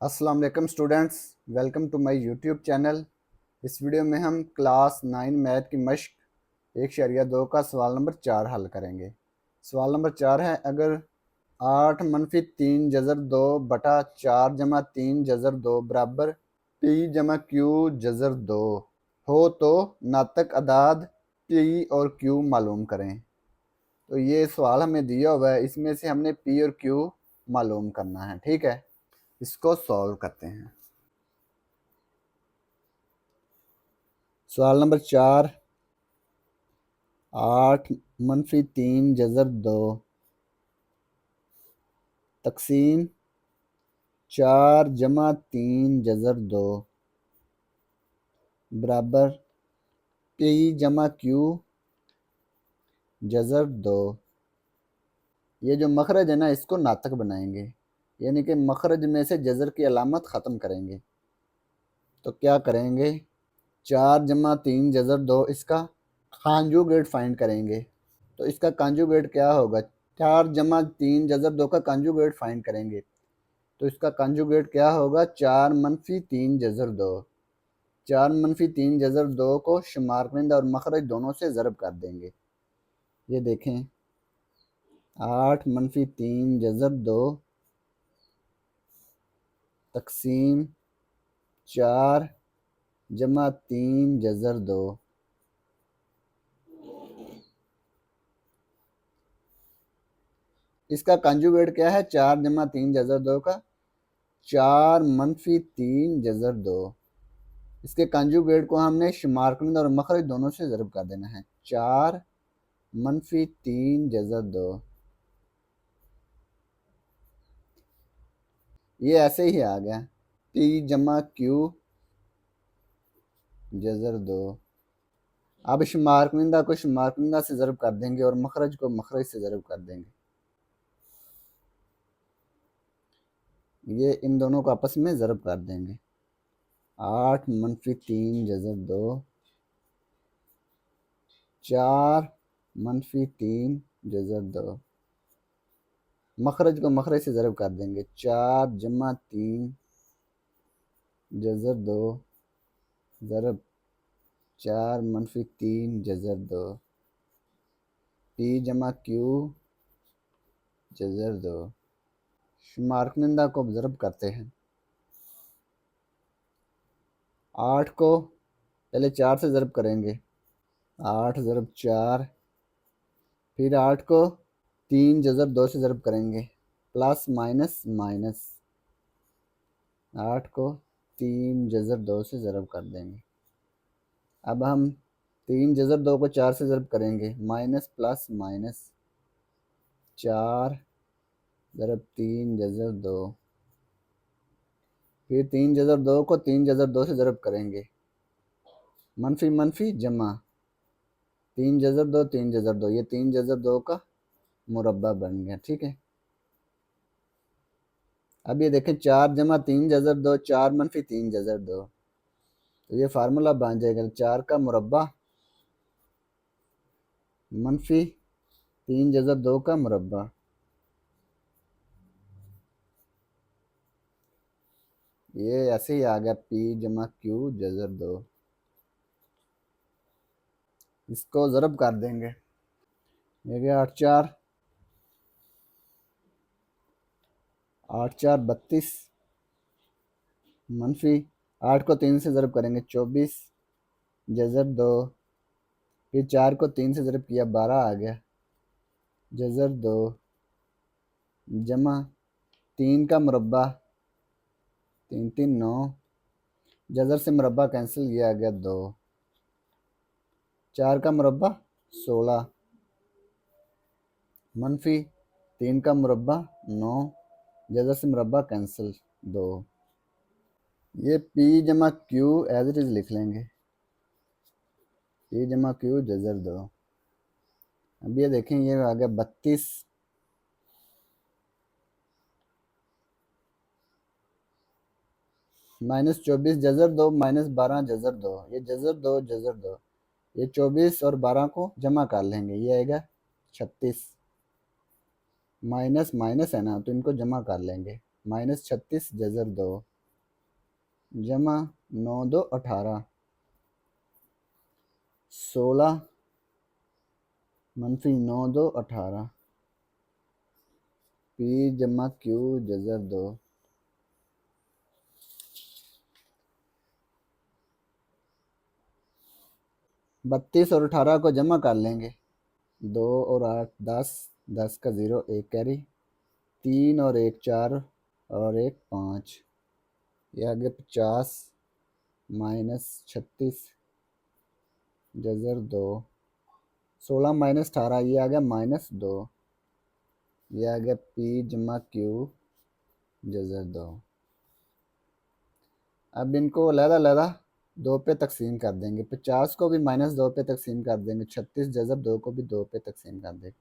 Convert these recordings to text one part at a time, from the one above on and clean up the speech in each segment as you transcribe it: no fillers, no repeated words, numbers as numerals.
अस्सलाम वालेकुम students, welcome to my YouTube channel. इस वीडियो में हम क्लास 9 मैथ की मश्क 1.2 का सवाल नंबर 4 हल करेंगे। सवाल नंबर 4 है, अगर 8 मनफी 3 जज़र 2 बटा 4 जमा 3 जज़र 2 बराबर पी जमा क्यू जज़र 2 हो तो नातक अदाद पी और क्यू मालूम करें। तो ये सवाल हमें दिया हुआ है, इसमें से हमने पी और क्यू मालूम करना है। ठीक है, इसको सॉल्व करते हैं। सवाल नंबर 4, 8 मनफी 3 जज़र 2 तकसीम 4 जमा 3 जज़र 2 बराबर पी जमा क्यू जज़र 2। ये जो मखरज है ना, इसको नातक बनाएंगे, यानी कि मखरज में से जज़र की अलामत ख़त्म करेंगे। तो क्या करेंगे, 4 जमा 3 जज़र 2, इसका कांजुगेट फाइंड करेंगे। तो इसका कांजुगेट क्या होगा, 4 जमा 3 जज़र 2 का कांजुगेट फाइंड करेंगे। तो इसका कंजुगेट क्या होगा, 4 मनफी 3 जज़र 2। 4 मनफी 3 जज़र 2 को शुमार कुनिंदा और मखरज दोनों से ज़रब कर देंगे। ये देखें, 8 मनफी 3 जज़र 2 तकसीम 4 जमा 3 जज़र 2। इसका कंजुगेट क्या है, 4 जमा 3 जज़र 2 का 4 मनफी 3 जज़र 2। इसके कंजुगेट को हमने शुमार कुनिंदा और मखरज दोनों से ज़रब कर देना है। 4 मनफी 3 जज़र 2, ये ऐसे ही आ गया, पी जमा क्यू जज़र 2। अब शुमार कुनिंदा को शुमार कुनिंदा से ज़रब कर देंगे और मखरज को मखरज से ज़रब कर देंगे। ये इन दोनों को आपस में ज़रब कर देंगे। 8 मनफी 3 जज़र 2 4 मनफी 3 जज़र 2, मखरज को मखरज से ज़रब कर देंगे। 4 जमा 3 जज़र 2 ज़रब 4 मनफी 3 जज़र 2, पी जमा क्यू जज़र 2। शुमार कुनिंदा को ज़रब करते हैं। 8 को पहले 4 से ज़रब करेंगे, 8 ज़रब 4, फिर 8 को 3 जज़र 2 से ज़रब करेंगे, प्लस माइनस माइनस, 8 को 3 जज़र 2 से ज़रब कर देंगे। अब हम 3 जज़र 2 को 4 से ज़रब करेंगे, माइनस प्लस माइनस, 4 ज़रब 3 जज़र 2, फिर 3 जज़र 2 को 3 जज़र 2 से ज़रब करेंगे, मनफी मनफी जमा, 3 जज़र 2 3 जज़र 2, ये 3 जज़र 2 का मुरब्बा बन गया। ठीक है, अब ये देखें, 4 जमा 3 जज़र 2 4 मनफी 3 जज़र 2, तो ये फार्मूला बन जाएगा 4 का मुरब्बा मनफी 3 जज़र 2 का मुरब्बा। ये ऐसे ही आ गया, पी जमा क्यू जज़र 2। इसको ज़रब कर देंगे, ये गया 8 4 8 4 32, मनफी 8 को 3 से ज़रब करेंगे, 24 जज़र 2, फिर 4 को 3 से ज़रब किया, 12 आ गया जज़र 2, जमा 3 का मुरब्बा 3 3 9, जज़र से मुरब्बा कैंसिल किया, आ गया 2, 4 का मुरब्बा 16, मनफी 3 का मुरब्बा 9, जज़र से मुरब्बा कैंसिल 2। ये पी जमा क्यू एज इट इज़ लिख लेंगे, पी जमा क्यू जज़र 2। अब ये देखें, ये आ गया 32 माइनस 24 जज़र 2 माइनस 12 जज़र 2, ये जज़र 2 जज़र 2, ये 24 और 12 को जमा कर लेंगे, ये आएगा 36, माइनस माइनस है ना, तो इनको जमा कर लेंगे, माइनस 36 जज़र 2। जमा 9 2 18, 16 मनफी 9 2 18, पी जमा क्यू जजर 2। 32 और 18 को जमा कर लेंगे। 2 और 8 10, 10 का 0 1 कैरी, 3 और 1 4 और 1 5, ये आगे 50 माइनस 36 जजर 2, 16 माइनस 18 ये आ गया -2, ये आ गया पी जमा क्यू जजर 2। अब इनको अलग-अलग 2 पे तकसीम कर देंगे। 50 को भी -2 पे तकसीम कर देंगे। 36 जज़ब 2 को भी 2 पे तकसीम कर देंगे।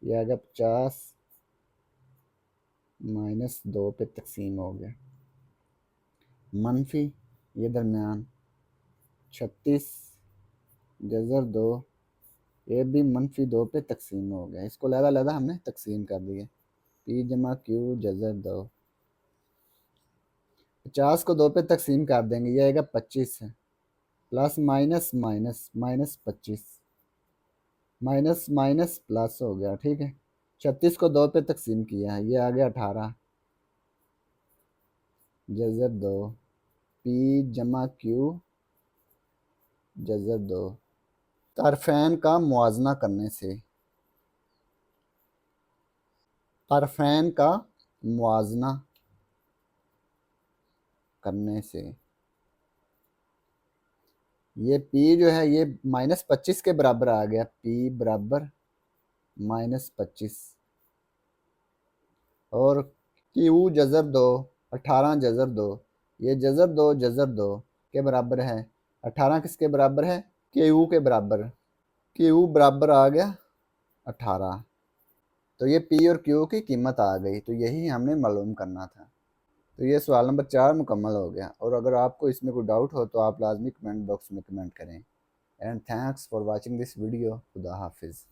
ये आ गया 50 -2 पे तकसीम हो गया। मनफी ये दरमियान 36 जज़र 2, ये भी -2 पे तकसीम हो गया। इसको अलग-अलग हमने तकसीम कर दिए। पी जमा क्यू जज़र 2। 50 को 2 पे तकसीम कर देंगे। ये आएगा 25 है, plus minus minus -25, minus minus plus हो गया। ठीक है, 36 को 2 पे तकसीम किया है। ये आ गया 18 जज़र 2, पी जमा क्यू जज़र 2। तरफैन का मुआजना करने से, तरफैन का मुआजना करने से ये P जो है ये -25 के बराबर आ गया। P बराबर -25 और Q जज़र 2 18 जज़र 2, ये जज़र 2 के बराबर है। 18 किसके बराबर है? Q के बराबर। Q बराबर आ गया 18। तो ये P और Q की कीमत आ गई। तो यही हमने मालूम करना था। तो ये सवाल नंबर 4 मुकम्मल हो गया। और अगर आपको इसमें कोई डाउट हो तो आप लाजमी कमेंट बॉक्स में कमेंट करें। And thanks for watching this video. खुदा हाफिज़।